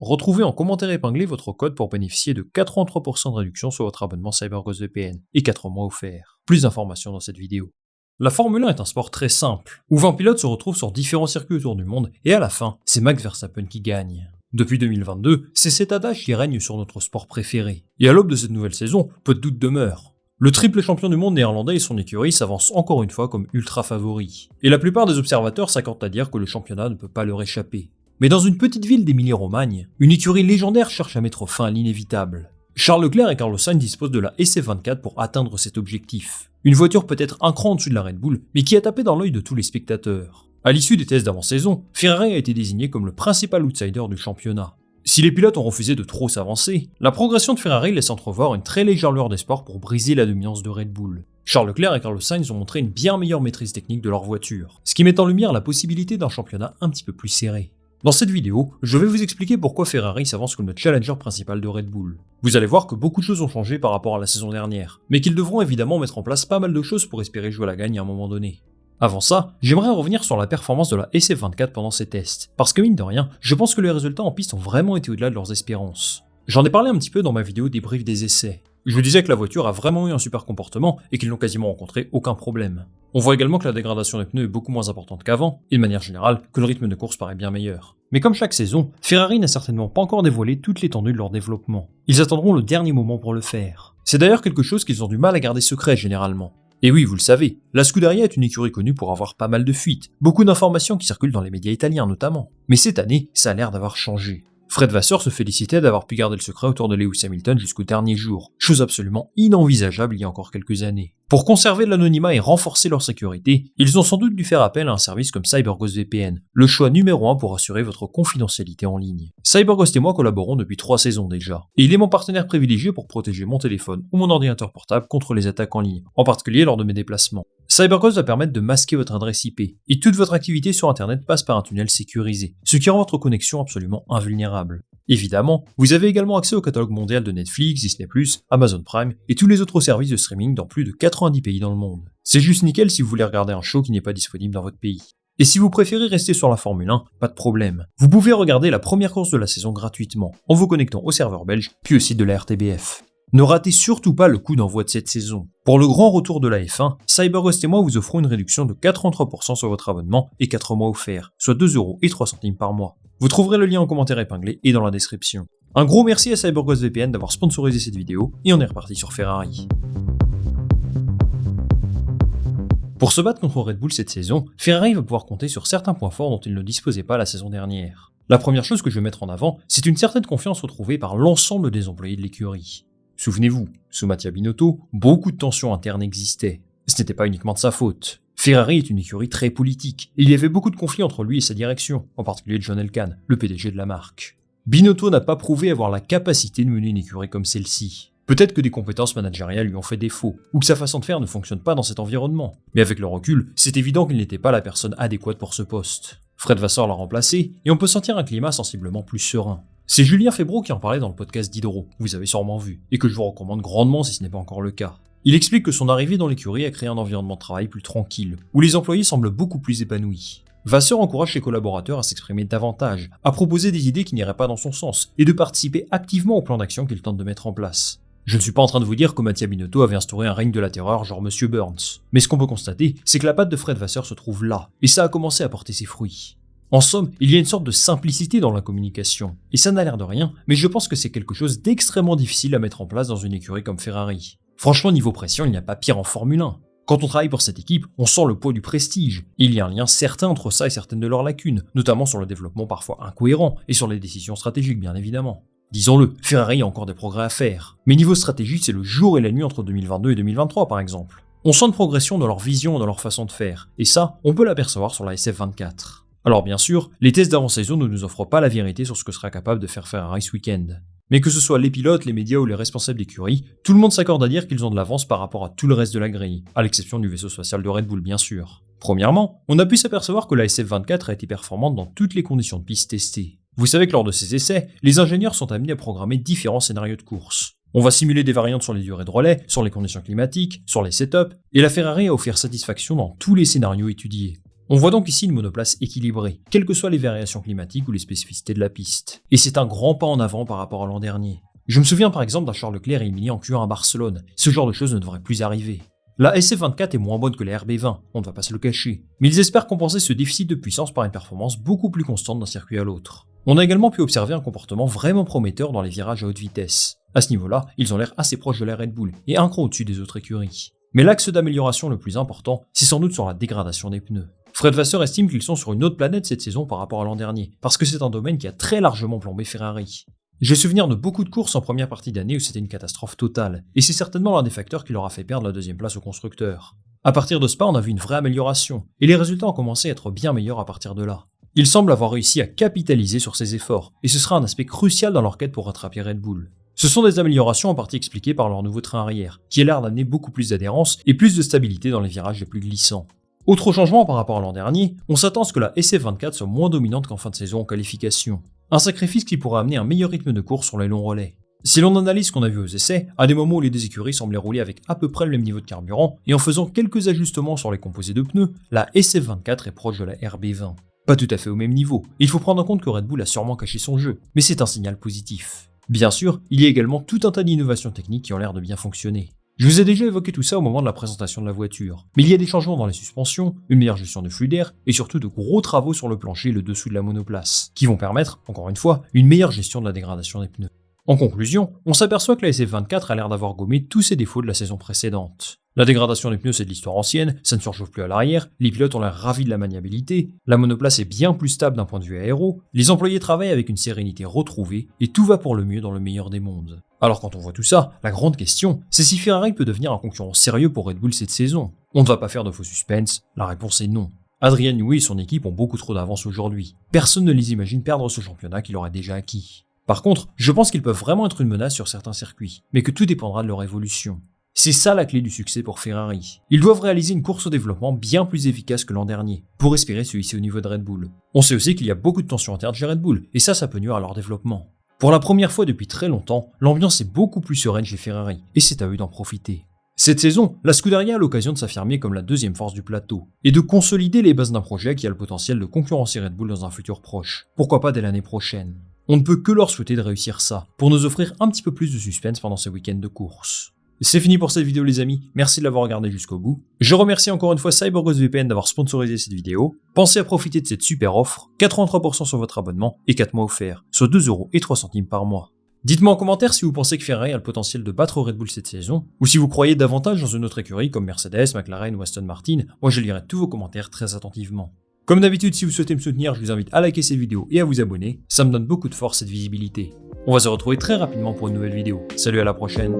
Retrouvez en commentaire épinglé votre code pour bénéficier de 83% de réduction sur votre abonnement CyberGhost VPN et 4 mois offerts. Plus d'informations dans cette vidéo. La Formule 1 est un sport très simple, où 20 pilotes se retrouvent sur différents circuits autour du monde, et à la fin, c'est Max Verstappen qui gagne. Depuis 2022, c'est cet adage qui règne sur notre sport préféré. Et à l'aube de cette nouvelle saison, peu de doute demeure. Le triple champion du monde néerlandais et son écurie s'avancent encore une fois comme ultra favoris. Et la plupart des observateurs s'accordent à dire que le championnat ne peut pas leur échapper. Mais dans une petite ville d'Émilie-Romagne, une écurie légendaire cherche à mettre fin à l'inévitable. Charles Leclerc et Carlos Sainz disposent de la SF24 pour atteindre cet objectif. Une voiture peut-être un cran au-dessus de la Red Bull, mais qui a tapé dans l'œil de tous les spectateurs. À l'issue des tests d'avant-saison, Ferrari a été désigné comme le principal outsider du championnat. Si les pilotes ont refusé de trop s'avancer, la progression de Ferrari laisse entrevoir une très légère lueur d'espoir pour briser la dominance de Red Bull. Charles Leclerc et Carlos Sainz ont montré une bien meilleure maîtrise technique de leur voiture, ce qui met en lumière la possibilité d'un championnat un petit peu plus serré. Dans cette vidéo, je vais vous expliquer pourquoi Ferrari s'avance comme le challenger principal de Red Bull. Vous allez voir que beaucoup de choses ont changé par rapport à la saison dernière, mais qu'ils devront évidemment mettre en place pas mal de choses pour espérer jouer à la gagne à un moment donné. Avant ça, j'aimerais revenir sur la performance de la SF24 pendant ces tests, parce que mine de rien, je pense que les résultats en piste ont vraiment été au-delà de leurs espérances. J'en ai parlé un petit peu dans ma vidéo débrief des essais. Je vous disais que la voiture a vraiment eu un super comportement et qu'ils n'ont quasiment rencontré aucun problème. On voit également que la dégradation des pneus est beaucoup moins importante qu'avant, et de manière générale, que le rythme de course paraît bien meilleur. Mais comme chaque saison, Ferrari n'a certainement pas encore dévoilé toute l'étendue de leur développement. Ils attendront le dernier moment pour le faire. C'est d'ailleurs quelque chose qu'ils ont du mal à garder secret généralement. Et oui, vous le savez, la Scuderia est une écurie connue pour avoir pas mal de fuites, beaucoup d'informations qui circulent dans les médias italiens notamment. Mais cette année, ça a l'air d'avoir changé. Fred Vasseur se félicitait d'avoir pu garder le secret autour de Lewis Hamilton jusqu'au dernier jour, chose absolument inenvisageable il y a encore quelques années. Pour conserver l'anonymat et renforcer leur sécurité, ils ont sans doute dû faire appel à un service comme CyberGhost VPN, le choix numéro 1 pour assurer votre confidentialité en ligne. CyberGhost et moi collaborons depuis 3 saisons déjà, et il est mon partenaire privilégié pour protéger mon téléphone ou mon ordinateur portable contre les attaques en ligne, en particulier lors de mes déplacements. CyberGhost va permettre de masquer votre adresse IP, et toute votre activité sur Internet passe par un tunnel sécurisé, ce qui rend votre connexion absolument invulnérable. Évidemment, vous avez également accès au catalogue mondial de Netflix, Disney+, Amazon Prime et tous les autres services de streaming dans plus de 90 pays dans le monde. C'est juste nickel si vous voulez regarder un show qui n'est pas disponible dans votre pays. Et si vous préférez rester sur la Formule 1, pas de problème. Vous pouvez regarder la première course de la saison gratuitement, en vous connectant au serveur belge, puis au site de la RTBF. Ne ratez surtout pas le coup d'envoi de cette saison. Pour le grand retour de la F1, CyberGhost et moi vous offrons une réduction de 83% sur votre abonnement et 4 mois offerts, soit 2,03€ par mois. Vous trouverez le lien en commentaire épinglé et dans la description. Un gros merci à CyberGhost VPN d'avoir sponsorisé cette vidéo, et on est reparti sur Ferrari. Pour se battre contre Red Bull cette saison, Ferrari va pouvoir compter sur certains points forts dont il ne disposait pas la saison dernière. La première chose que je vais mettre en avant, c'est une certaine confiance retrouvée par l'ensemble des employés de l'écurie. Souvenez-vous, sous Mattia Binotto, beaucoup de tensions internes existaient. Ce n'était pas uniquement de sa faute. Ferrari est une écurie très politique, et il y avait beaucoup de conflits entre lui et sa direction, en particulier John Elkann, le PDG de la marque. Binotto n'a pas prouvé avoir la capacité de mener une écurie comme celle-ci. Peut-être que des compétences managériales lui ont fait défaut, ou que sa façon de faire ne fonctionne pas dans cet environnement. Mais avec le recul, c'est évident qu'il n'était pas la personne adéquate pour ce poste. Fred Vasseur l'a remplacé, et on peut sentir un climat sensiblement plus serein. C'est Julien Febvreau qui en parlait dans le podcast d'Hydro, vous avez sûrement vu, et que je vous recommande grandement si ce n'est pas encore le cas. Il explique que son arrivée dans l'écurie a créé un environnement de travail plus tranquille, où les employés semblent beaucoup plus épanouis. Vasseur encourage ses collaborateurs à s'exprimer davantage, à proposer des idées qui n'iraient pas dans son sens, et de participer activement au plan d'action qu'il tente de mettre en place. Je ne suis pas en train de vous dire que Mattia Binotto avait instauré un règne de la terreur genre Monsieur Burns, mais ce qu'on peut constater, c'est que la patte de Fred Vasseur se trouve là, et ça a commencé à porter ses fruits. En somme, il y a une sorte de simplicité dans la communication, et ça n'a l'air de rien, mais je pense que c'est quelque chose d'extrêmement difficile à mettre en place dans une écurie comme Ferrari. Franchement, niveau pression, il n'y a pas pire en Formule 1. Quand on travaille pour cette équipe, on sent le poids du prestige, et il y a un lien certain entre ça et certaines de leurs lacunes, notamment sur le développement parfois incohérent, et sur les décisions stratégiques bien évidemment. Disons-le, Ferrari a encore des progrès à faire, mais niveau stratégique, c'est le jour et la nuit entre 2022 et 2023 par exemple. On sent une progression dans leur vision et dans leur façon de faire, et ça, on peut l'apercevoir sur la SF24. Alors bien sûr, les tests d'avant-saison ne nous offrent pas la vérité sur ce que sera capable de faire Ferrari ce week-end. Mais que ce soit les pilotes, les médias ou les responsables d'écurie, tout le monde s'accorde à dire qu'ils ont de l'avance par rapport à tout le reste de la grille, à l'exception du vaisseau spatial de Red Bull bien sûr. Premièrement, on a pu s'apercevoir que la SF24 a été performante dans toutes les conditions de piste testées. Vous savez que lors de ces essais, les ingénieurs sont amenés à programmer différents scénarios de course. On va simuler des variantes sur les durées de relais, sur les conditions climatiques, sur les setups, et la Ferrari a offert satisfaction dans tous les scénarios étudiés. On voit donc ici une monoplace équilibrée, quelles que soient les variations climatiques ou les spécificités de la piste. Et c'est un grand pas en avant par rapport à l'an dernier. Je me souviens par exemple d'un Charles Leclerc éliminé en Q1 à Barcelone, ce genre de choses ne devrait plus arriver. La SF24 est moins bonne que la RB20, on ne va pas se le cacher, mais ils espèrent compenser ce déficit de puissance par une performance beaucoup plus constante d'un circuit à l'autre. On a également pu observer un comportement vraiment prometteur dans les virages à haute vitesse. À ce niveau-là, ils ont l'air assez proches de la Red Bull, et un cran au-dessus des autres écuries. Mais l'axe d'amélioration le plus important, c'est sans doute sur la dégradation des pneus. Fred Vasseur estime qu'ils sont sur une autre planète cette saison par rapport à l'an dernier, parce que c'est un domaine qui a très largement plombé Ferrari. J'ai souvenir de beaucoup de courses en première partie d'année où c'était une catastrophe totale, et c'est certainement l'un des facteurs qui leur a fait perdre la deuxième place au constructeur. À partir de Spa, on a vu une vraie amélioration, et les résultats ont commencé à être bien meilleurs à partir de là. Ils semblent avoir réussi à capitaliser sur ces efforts, et ce sera un aspect crucial dans leur quête pour rattraper Red Bull. Ce sont des améliorations en partie expliquées par leur nouveau train arrière, qui a l'air d'amener beaucoup plus d'adhérence et plus de stabilité dans les virages les plus glissants. Autre changement par rapport à l'an dernier, on s'attend à ce que la SF24 soit moins dominante qu'en fin de saison en qualification. Un sacrifice qui pourrait amener un meilleur rythme de course sur les longs relais. Si l'on analyse ce qu'on a vu aux essais, à des moments où les deux écuries semblaient rouler avec à peu près le même niveau de carburant, et en faisant quelques ajustements sur les composés de pneus, la SF24 est proche de la RB20. Pas tout à fait au même niveau, et il faut prendre en compte que Red Bull a sûrement caché son jeu, mais c'est un signal positif. Bien sûr, il y a également tout un tas d'innovations techniques qui ont l'air de bien fonctionner. Je vous ai déjà évoqué tout ça au moment de la présentation de la voiture, mais il y a des changements dans les suspensions, une meilleure gestion de flux d'air, et surtout de gros travaux sur le plancher et le dessous de la monoplace, qui vont permettre, encore une fois, une meilleure gestion de la dégradation des pneus. En conclusion, on s'aperçoit que la SF24 a l'air d'avoir gommé tous ses défauts de la saison précédente. La dégradation des pneus c'est de l'histoire ancienne, ça ne surchauffe plus à l'arrière, les pilotes ont l'air ravis de la maniabilité, la monoplace est bien plus stable d'un point de vue aéro, les employés travaillent avec une sérénité retrouvée, et tout va pour le mieux dans le meilleur des mondes. Alors quand on voit tout ça, la grande question, c'est si Ferrari peut devenir un concurrent sérieux pour Red Bull cette saison. On ne va pas faire de faux suspense, la réponse est non. Adrian Newey et son équipe ont beaucoup trop d'avance aujourd'hui. Personne ne les imagine perdre ce championnat qu'il aurait déjà acquis. Par contre, je pense qu'ils peuvent vraiment être une menace sur certains circuits, mais que tout dépendra de leur évolution. C'est ça la clé du succès pour Ferrari. Ils doivent réaliser une course au développement bien plus efficace que l'an dernier, pour espérer se hisser au niveau de Red Bull. On sait aussi qu'il y a beaucoup de tensions internes chez Red Bull, et ça peut nuire à leur développement. Pour la première fois depuis très longtemps, l'ambiance est beaucoup plus sereine chez Ferrari, et c'est à eux d'en profiter. Cette saison, la Scuderia a l'occasion de s'affirmer comme la deuxième force du plateau, et de consolider les bases d'un projet qui a le potentiel de concurrencer Red Bull dans un futur proche. Pourquoi pas dès l'année prochaine? On ne peut que leur souhaiter de réussir ça, pour nous offrir un petit peu plus de suspense pendant ces week-ends de course. C'est fini pour cette vidéo les amis, merci de l'avoir regardé jusqu'au bout. Je remercie encore une fois CyberGhost VPN d'avoir sponsorisé cette vidéo. Pensez à profiter de cette super offre, 83% sur votre abonnement et 4 mois offerts, soit 2,03€ par mois. Dites-moi en commentaire si vous pensez que Ferrari a le potentiel de battre Red Bull cette saison, ou si vous croyez davantage dans une autre écurie comme Mercedes, McLaren ou Aston Martin, moi je lirai tous vos commentaires très attentivement. Comme d'habitude, si vous souhaitez me soutenir, je vous invite à liker cette vidéo et à vous abonner, ça me donne beaucoup de force et de visibilité. On va se retrouver très rapidement pour une nouvelle vidéo. Salut, à la prochaine.